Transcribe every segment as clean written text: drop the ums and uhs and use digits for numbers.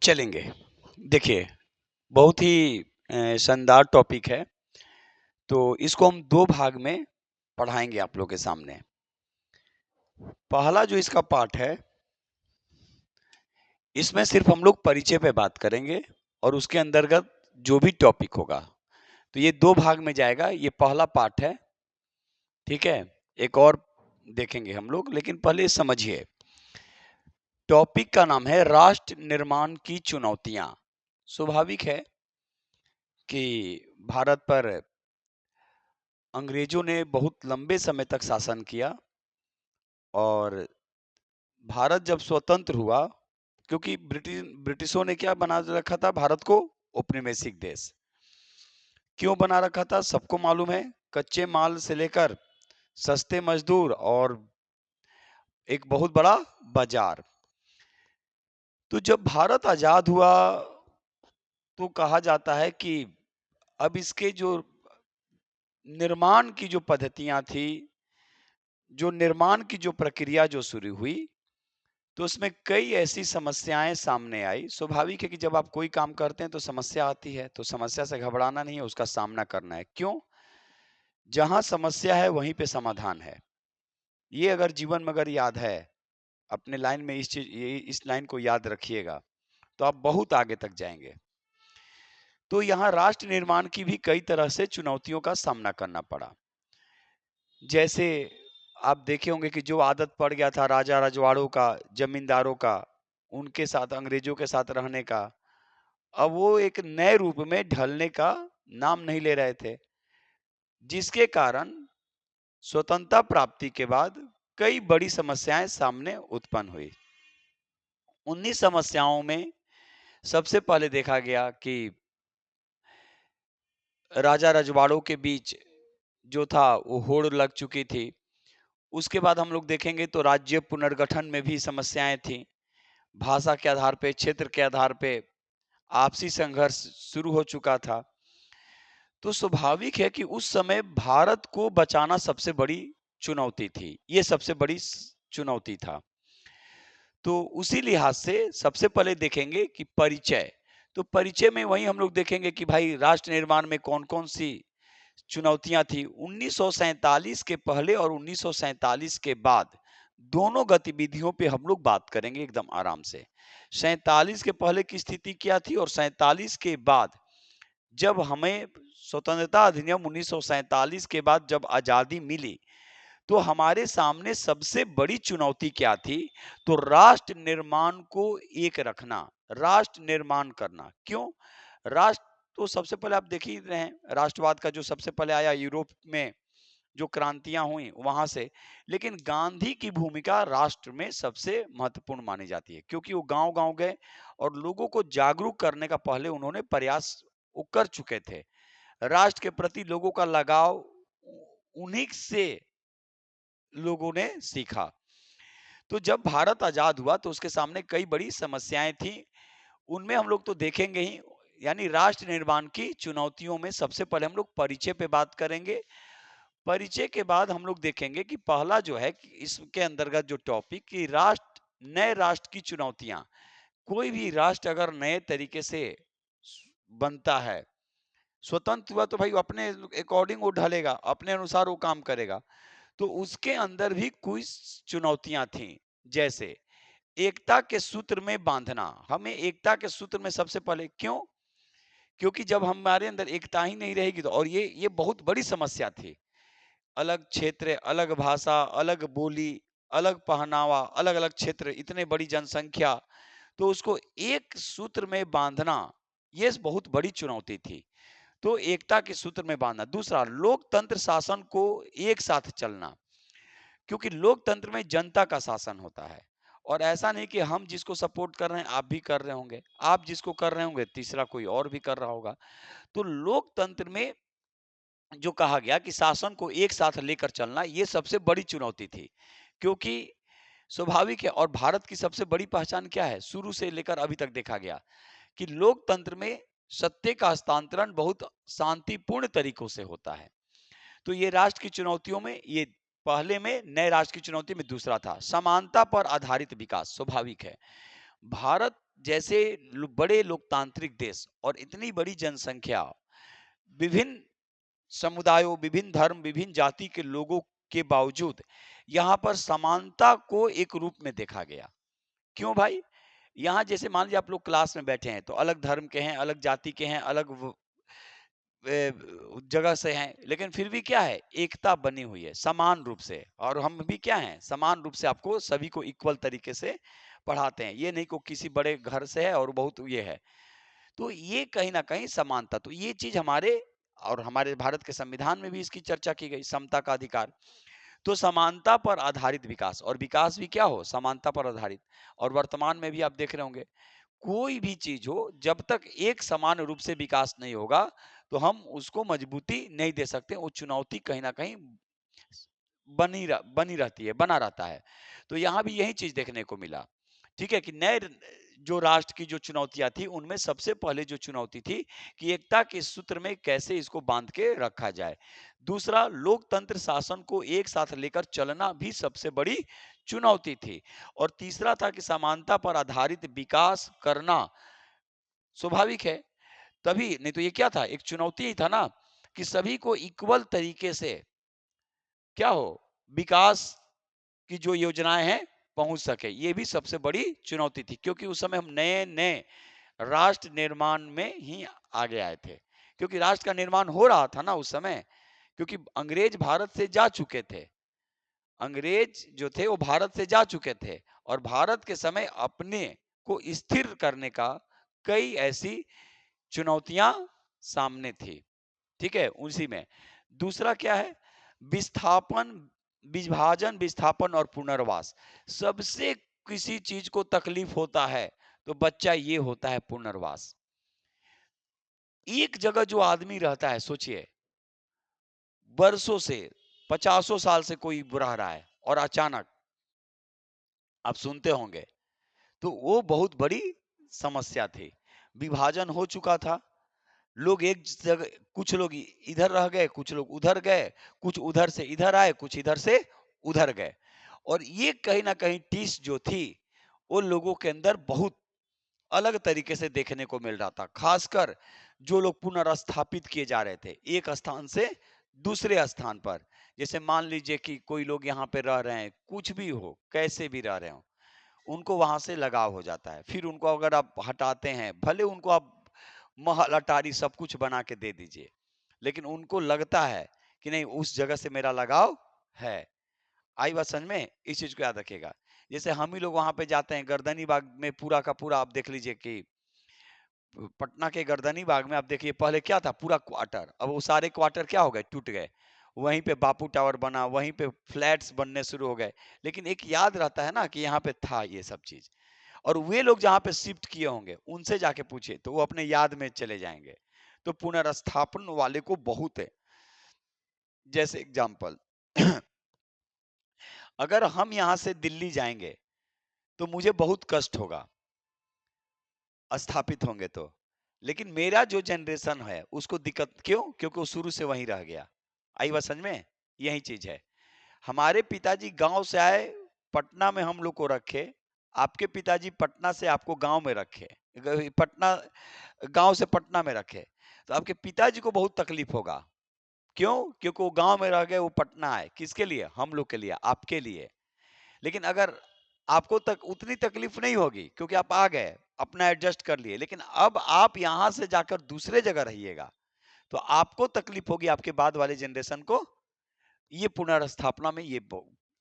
चलेंगे। देखिए, बहुत ही शानदार टॉपिक है, तो इसको हम 2 भाग में पढ़ाएँगे आप लोग के सामने। पहला जो इसका पार्ट है, इसमें सिर्फ़ हम लोग परिचय पे बात करेंगे और उसके अंतर्गत जो भी टॉपिक होगा, तो ये 2 भाग में जाएगा। ये पहला पार्ट है, ठीक है? एक और देखेंगे हम लोग, लेकिन पहले समझिए। टॉपिक का नाम है राष्ट्र निर्माण की चुनौतियाँ। स्वाभाविक है कि भारत पर अंग्रेजों ने बहुत लंबे समय तक शासन किया और भारत जब स्वतंत्र हुआ, क्योंकि ब्रिटिशों ने क्या बना रखा था भारत को? औपनिवेशिक देश। क्यों बना रखा था? सबको मालूम है। कच्चे माल से लेकर सस्ते मजदूर और एक बहुत बड़ा बाजार। तो जब भारत आजाद हुआ तो कहा जाता है कि अब इसके जो निर्माण की जो पद्धतियां थी, जो निर्माण की जो प्रक्रिया जो शुरू हुई, तो उसमें कई ऐसी समस्याएं सामने आई। स्वाभाविक है कि जब आप कोई काम करते हैं तो समस्या आती है, तो समस्या से घबराना नहीं है, उसका सामना करना है। क्यों? जहां समस्या है वहीं पे समाधान है। ये अगर जीवन में अगर याद है, अपने लाइन में इस लाइन को याद रखिएगा, तो आप बहुत आगे तक जाएंगे। तो यहाँ राष्ट्र निर्माण की भी कई तरह से चुनौतियों का सामना करना पड़ा। जैसे आप देखे होंगे कि जो आदत पड़ गया था राजा रजवाड़ों का, जमींदारों का, उनके साथ, अंग्रेजों के साथ रहने का, अब वो एक नए रूप में ढलने का नाम नहीं ले रहे थे, जिसके कारण स्वतंत्रता प्राप्ति के बाद कई बड़ी समस्याएं सामने उत्पन्न हुई। उन्हीं समस्याओं में सबसे पहले देखा गया कि राजा रजवाड़ों के बीच जो था वो होड़ लग चुकी थी। उसके बाद हम लोग देखेंगे तो राज्य पुनर्गठन में भी समस्याएं थी। भाषा के आधार पे, क्षेत्र के आधार पे आपसी संघर्ष शुरू हो चुका था। तो स्वाभाविक है कि उस समय भारत को बचाना सबसे बड़ी चुनौती थी। ये सबसे बड़ी चुनौती था। तो उसी लिहाज से सबसे पहले देखेंगे कि परिचय। तो परिचय में वही हम लोग देखेंगे कि भाई राष्ट्र निर्माण में कौन-कौन सी चुनौतियां थी। 1947 के पहले और 1947 के बाद दोनों गतिविधियों पे हम लोग बात करेंगे एकदम आराम से। 47 के पहले की स्थिति क्या थी और 47 के बाद जब हमें स्वतंत्रता अधिनियम 1947 के बाद जब आजादी मिली, तो हमारे सामने सबसे बड़ी चुनौती क्या थी? तो राष्ट्र निर्माण को एक रखना, राष्ट्र निर्माण करना। क्यों? राष्ट्र तो सबसे पहले आप देख ही रहे हैं, राष्ट्रवाद का जो सबसे पहले आया यूरोप में, जो क्रांतियां हुई वहां से। लेकिन गांधी की भूमिका राष्ट्र में सबसे महत्वपूर्ण मानी जाती है, क्योंकि वो गांव-गांव गए और लोगों को जागरूक करने का पहले उन्होंने प्रयास वो कर चुके थे। राष्ट्र के प्रति लोगों का लगाव उन्हीं से लोगों ने सीखा। तो जब भारत आजाद हुआ तो उसके सामने कई बड़ी समस्याएं थी। उनमें हम लोग तो देखेंगे ही, यानी राष्ट्र निर्माण की चुनौतियों में सबसे पहले हम लोग परिचय पे बात करेंगे। परिचय के बाद हम लोग देखेंगे कि पहला जो है कि इसके अंतर्गत जो टॉपिक कि राष्ट्र, नए राष्ट्र की चुनौतियां। कोई भी राष्ट्र अगर नए तरीके से बनता है, स्वतंत्र हुआ, तो भाई अपने अकॉर्डिंग वो ढलेगा, अपने अनुसार वो काम करेगा। तो उसके अंदर भी कुछ चुनौतियां थी। जैसे एकता के सूत्र में बांधना। हमें एकता के सूत्र में सबसे पहले क्यों? क्योंकि जब हमारे अंदर एकता ही नहीं रहेगी तो, और ये बहुत बड़ी समस्या थी। अलग क्षेत्र, अलग भाषा, अलग बोली, अलग पहनावा, अलग अलग क्षेत्र, इतने बड़ी जनसंख्या, तो उसको एक सूत्र में बांधना, ये बहुत बड़ी चुनौती थी। तो एकता के सूत्र में बांधना। दूसरा, लोकतंत्र शासन को एक साथ चलना, क्योंकि लोकतंत्र में जनता का शासन होता है। और ऐसा नहीं कि हम जिसको सपोर्ट कर रहे हैं आप भी कर रहे होंगे, आप जिसको कर रहे होंगे तीसरा कोई और भी कर रहा होगा। तो लोकतंत्र में जो कहा गया कि शासन को एक साथ लेकर चलना, ये सबसे बड़ी चुनौती थी। क्योंकि स्वाभाविक है, और भारत की सबसे बड़ी पहचान क्या है? शुरू से लेकर अभी तक देखा गया कि लोकतंत्र में सत्य का हस्तांतरण बहुत शांतिपूर्ण तरीकों से होता है। तो ये राष्ट्र की चुनौतियों में, ये पहले में, नए राष्ट्र की चुनौती में दूसरा था समानता पर आधारित विकास। स्वाभाविक है, भारत जैसे बड़े लोकतांत्रिक देश और इतनी बड़ी जनसंख्या, विभिन्न समुदायों, विभिन्न धर्म, विभिन्न जाति के लोगों के बावजूद यहाँ पर समानता को एक रूप में देखा गया। क्यों भाई? यहाँ जैसे मान लीजिए आप लोग क्लास में बैठे हैं, तो अलग धर्म के हैं, अलग जाति के हैं, अलग जगह से हैं, लेकिन फिर भी क्या है, एकता बनी हुई है समान रूप से। और हम भी क्या हैं, समान रूप से आपको सभी को इक्वल तरीके से पढ़ाते हैं। ये नहीं को किसी बड़े घर से है और बहुत ये है, तो ये कहीं ना कहीं समानता, तो ये चीज हमारे और हमारे भारत के संविधान में भी इसकी चर्चा की गई, समता का अधिकार। तो समानता पर आधारित विकास, और विकास भी क्या हो, समानता पर आधारित। और वर्तमान में भी आप देख रहे होंगे, कोई भी चीज हो, जब तक एक समान रूप से विकास नहीं होगा तो हम उसको मजबूती नहीं दे सकते। वो चुनौती कहीं ना कहीं बनी रहती है, बना रहता है। तो यहाँ भी यही चीज देखने को मिला। ठीक है कि नए जो राष्ट्र की जो चुनौतियां थी, उनमें सबसे पहले जो चुनौती थी कि एकता के सूत्र में कैसे इसको बांध के रखा जाए। दूसरा, लोकतंत्र शासन को एक साथ लेकर चलना भी सबसे बड़ी चुनौती थी। और तीसरा था कि समानता पर आधारित विकास करना स्वाभाविक है, तभी नहीं तो ये क्या था, एक चुनौती ही था ना, कि सभी को इक्वल तरीके से क्या हो, विकास की जो योजनाएं हैं पहुंच सके। ये भी सबसे बड़ी चुनौती थी, क्योंकि उस समय हम नए नए राष्ट्र निर्माण में ही आगे आए थे। क्योंकि राष्ट्र का निर्माण हो रहा था ना उस समय, क्योंकि अंग्रेज भारत से जा चुके थे। अंग्रेज जो थे वो भारत से जा चुके थे, और भारत के समय अपने को स्थिर करने का कई ऐसी चुनौतियां सामने थी। ठीक है, उसी में दूसरा क्या है, विस्थापन, विभाजन, विस्थापन और पुनर्वास। सबसे किसी चीज को तकलीफ होता है तो बच्चा ये होता है पुनर्वास। एक जगह जो आदमी रहता है, सोचिए वर्षों से, 50 साल से कोई रह रहा है, और अचानक आप सुनते होंगे, तो वो बहुत बड़ी समस्या थी। विभाजन हो चुका था, लोग एक जगह, कुछ लोग इधर रह गए, कुछ लोग उधर गए, कुछ उधर से इधर आए, कुछ इधर से उधर गए। और ये कहीं ना कहीं टीस जो थी, वो लोगों के अंदर बहुत अलग तरीके से देखने को मिल रहा था। खासकर जो लोग पुनर्स्थापित किए जा रहे थे एक स्थान से दूसरे स्थान पर, जैसे मान लीजिए कि कोई लोग यहाँ पे रह रहे हैं, कुछ भी हो, कैसे भी रह रहे हो, उनको वहां से लगाव हो जाता है। फिर उनको अगर आप हटाते हैं, भले उनको आप महल अटारी सब कुछ बना के दे दीजिए, लेकिन उनको लगता है कि नहीं, उस जगह से मेरा लगाव है। आई बात समझ में? इस चीज को याद रखिएगा। जैसे हम ही लोग वहां पे जाते हैं गर्दनी बाग में, पूरा का पूरा आप देख लीजिए कि पटना के गर्दनी बाग में आप देखिए, पहले क्या था, पूरा क्वार्टर, अब वो सारे क्वार्टर क्या हो गए, टूट गए। वहीं पे बापू टावर बना, वहीं पे फ्लैट्स बनने शुरू हो गए। लेकिन एक याद रहता है ना कि यहाँ पे था ये सब चीज। और वे लोग जहाँ पे शिफ्ट किए होंगे, उनसे जाके पूछे तो वो अपने याद में चले जाएंगे। तो पुनर्स्थापन वाले को बहुत है। जैसे एग्जाम्पल, अगर हम यहाँ से दिल्ली जाएंगे तो मुझे बहुत कष्ट होगा स्थापित होंगे तो, लेकिन मेरा जो जनरेशन है उसको दिक्कत क्यों, क्योंकि वो शुरू से वहीं रह गया। आई बात समझ में? यही चीज है। हमारे पिताजी गांव से आए, पटना में हम लोग को रखे। आपके पिताजी पटना से आपको गांव में रखे, पटना गांव से पटना में रखे, तो आपके पिताजी को बहुत तकलीफ होगा। क्यों? क्योंकि वो गांव में रह गए, वो पटना आए, किसके लिए, हम लोग के लिए, आपके लिए। लेकिन अगर आपको तक उतनी तकलीफ नहीं होगी, क्योंकि आप आ गए, अपना एडजस्ट कर लिए। लेकिन अब आप यहां से जाकर दूसरे जगह रहिएगा, तो आपको तकलीफ होगी, आपके बाद वाले जनरेशन को। ये पुनर्स्थापना में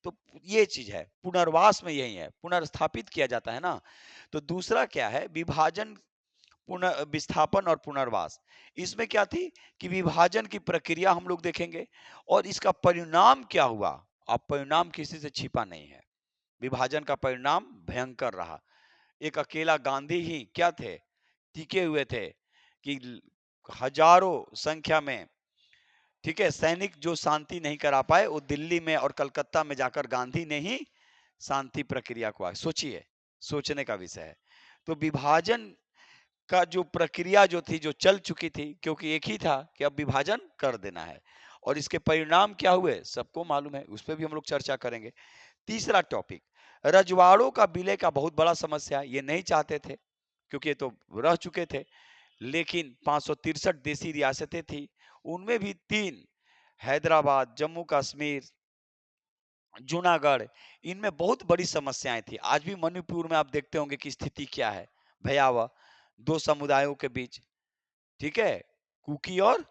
तो ये चीज है, पुनर्वास में यही है, पुनर्स्थापित किया जाता है ना। तो दूसरा क्या है, विभाजन, विस्थापन और पुनर्वास। इसमें क्या थी कि विभाजन की प्रक्रिया हम लोग देखेंगे, और इसका परिणाम क्या हुआ। अब परिणाम किसी से छिपा नहीं है, विभाजन का परिणाम भयंकर रहा। एक अकेला गांधी ही क्या थे, टिके हुए थे कि हजारों संख्या में, ठीक है, सैनिक जो शांति नहीं करा पाए, वो दिल्ली में और कलकत्ता में जाकर गांधी ने ही शांति प्रक्रिया को, सोचिए, सोचने का विषय है। तो विभाजन का जो प्रक्रिया जो थी, जो चल चुकी थी, क्योंकि एक ही था कि अब विभाजन कर देना है, और इसके परिणाम क्या हुए सबको मालूम है, उस पर भी हम लोग चर्चा करेंगे। तीसरा टॉपिक, रजवाड़ों का विलय का बहुत बड़ा समस्या, ये नहीं चाहते थे। क्योंकि ये तो रह चुके थे। लेकिन 563 देसी रियासतें थी, उनमें भी 3 हैदराबाद, जम्मू कश्मीर, जूनागढ़, इनमें बहुत बड़ी समस्याएं थी। आज भी मणिपुर में आप देखते होंगे कि स्थिति क्या है, भयावह। 2 समुदायों के बीच, ठीक है, कुकी और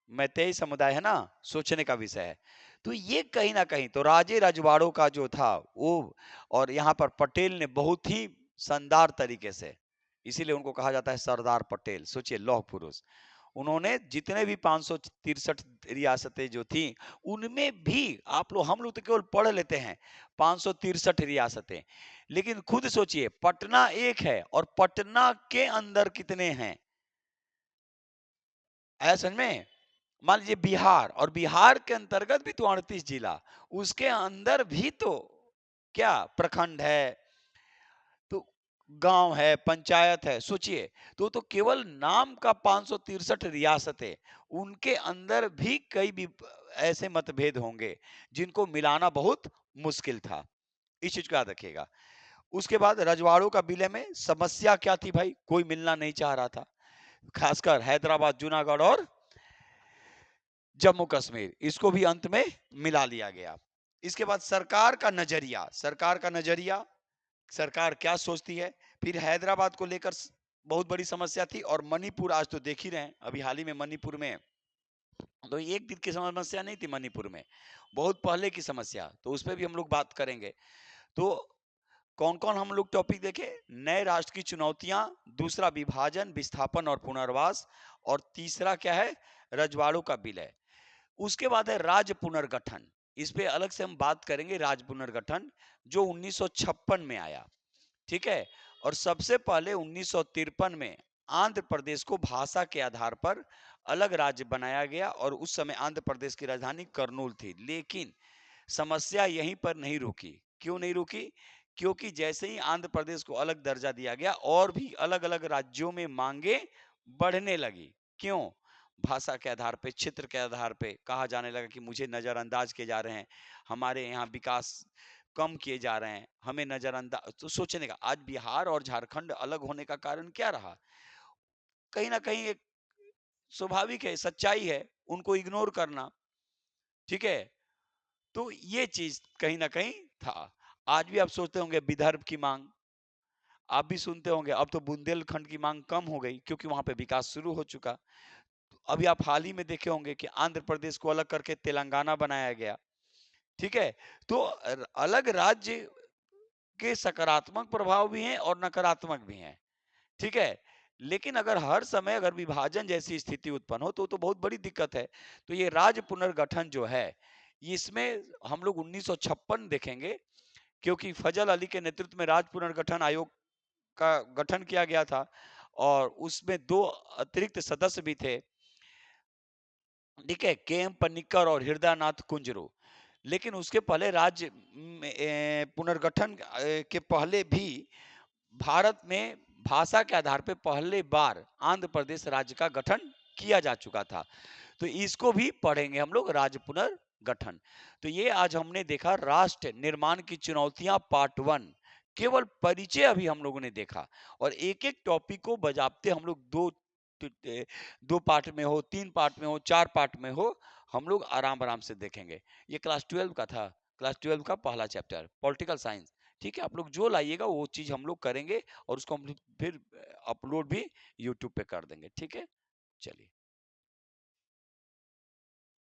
मैतेई समुदाय है ना, सोचने का विषय है। तो ये कहीं ना कहीं तो राजे रजवाड़ों का जो था वो, और यहाँ पर पटेल ने बहुत ही शानदार तरीके से, इसीलिए उनको कहा जाता है सरदार पटेल। सोचिए, लौह पुरुष। उन्होंने जितने भी 563 रियासतें जो थी, उनमें भी आप लोग, हम लोग तो केवल पढ़ लेते हैं 563 रियासतें, लेकिन खुद सोचिए, पटना एक है और पटना के अंदर कितने हैं, ऐसा समझ में। मान लीजिए बिहार, और बिहार के अंतर्गत भी तो 38 जिला, उसके अंदर भी तो क्या प्रखंड है, तो गांव है, पंचायत है। सोचिए, तो केवल नाम का 563 रियासतें, उनके अंदर भी कई भी ऐसे मतभेद होंगे जिनको मिलाना बहुत मुश्किल था। इस चीज को याद रखिएगा। उसके बाद रजवाड़ों का विलय में समस्या क्या थी भाई, कोई मिलना नहीं चाह रहा था, खासकर हैदराबाद, जूनागढ़ और जम्मू कश्मीर, इसको भी अंत में मिला लिया गया। इसके बाद सरकार का नजरिया, सरकार क्या सोचती है। फिर हैदराबाद को लेकर बहुत बड़ी समस्या थी, और मणिपुर आज तो देख ही रहे हैं, अभी हाल ही में मणिपुर में, तो एक दिन की समस्या नहीं थी मणिपुर में, बहुत पहले की समस्या, तो उस पर भी हम लोग बात करेंगे। तो कौन कौन हम लोग टॉपिक देखे, नए राष्ट्र की चुनौतियां, दूसरा विभाजन, विस्थापन और पुनर्वास, और तीसरा क्या है, रजवाड़ों का विलय। उसके बाद है राज्य पुनर्गठन, इस पे अलग से हम बात करेंगे। राज्य पुनर्गठन जो 1956 में आया, ठीक है, और सबसे पहले 1953 में आंध्र प्रदेश को भाषा के आधार पर अलग राज्य बनाया गया, और उस समय आंध्र प्रदेश की राजधानी करनूल थी। लेकिन समस्या यहीं पर नहीं रुकी। क्यों नहीं रुकी? क्योंकि जैसे ही आंध्र प्रदेश को अलग दर्जा दिया गया, और भी अलग अलग राज्यों में मांगे बढ़ने लगी। क्यों? भाषा के आधार पे, क्षेत्र के आधार पे कहा जाने लगा कि मुझे नजरअंदाज किए जा रहे हैं, हमारे यहाँ विकास कम किए जा रहे हैं, हमें नजरअंदाज। तो सोचने का, आज बिहार और झारखंड अलग होने का कारण क्या रहा? कहीं ना कहीं एक स्वाभाविक है, सच्चाई है, उनको इग्नोर करना, ठीक है। तो ये चीज कहीं ना कहीं था। आज भी आप सोचते होंगे विदर्भ की मांग, आप भी सुनते होंगे, अब तो बुंदेलखंड की मांग कम हो गई क्योंकि वहां पे विकास शुरू हो चुका। अभी आप हाल ही में देखे होंगे कि आंध्र प्रदेश को अलग करके तेलंगाना बनाया गया, ठीक है। तो अलग राज्य के सकारात्मक प्रभाव भी हैं और नकारात्मक भी हैं, ठीक है। लेकिन अगर हर समय अगर विभाजन जैसी स्थिति उत्पन्न हो तो बहुत बड़ी दिक्कत है। तो ये राज्य पुनर्गठन जो है, इसमें हम लोग 1956 देखेंगे, क्योंकि फजल अली के नेतृत्व में राज्य पुनर्गठन आयोग का गठन किया गया था, और उसमें 2 अतिरिक्त सदस्य भी थे, ठीक है, के एम पन्निकर और हृदयनाथ कुंजरू। लेकिन उसके पहले राज्य पुनर्गठन के पहले भी भारत में भाषा के आधार पे पहले बार आंध्र प्रदेश राज्य का गठन किया जा चुका था। तो इसको भी पढ़ेंगे हम लोग, राज्य पुनर्गठन। तो ये आज हमने देखा राष्ट्र निर्माण की चुनौतियां पार्ट 1, केवल परिचय अभी हम लोगों ने देखा, और एक एक टॉपिक को बजाबते हम लोग 2 पार्ट में हो, 3 पार्ट में हो, 4 पार्ट में हो, हम लोग आराम आराम से देखेंगे। ये क्लास 12 का था, क्लास 12 का पहला चैप्टर पॉलिटिकल साइंस, ठीक है। आप लोग जो लाइएगा वो चीज हम लोग करेंगे, और उसको हम फिर अपलोड भी यूट्यूब पे कर देंगे, ठीक है। चलिए।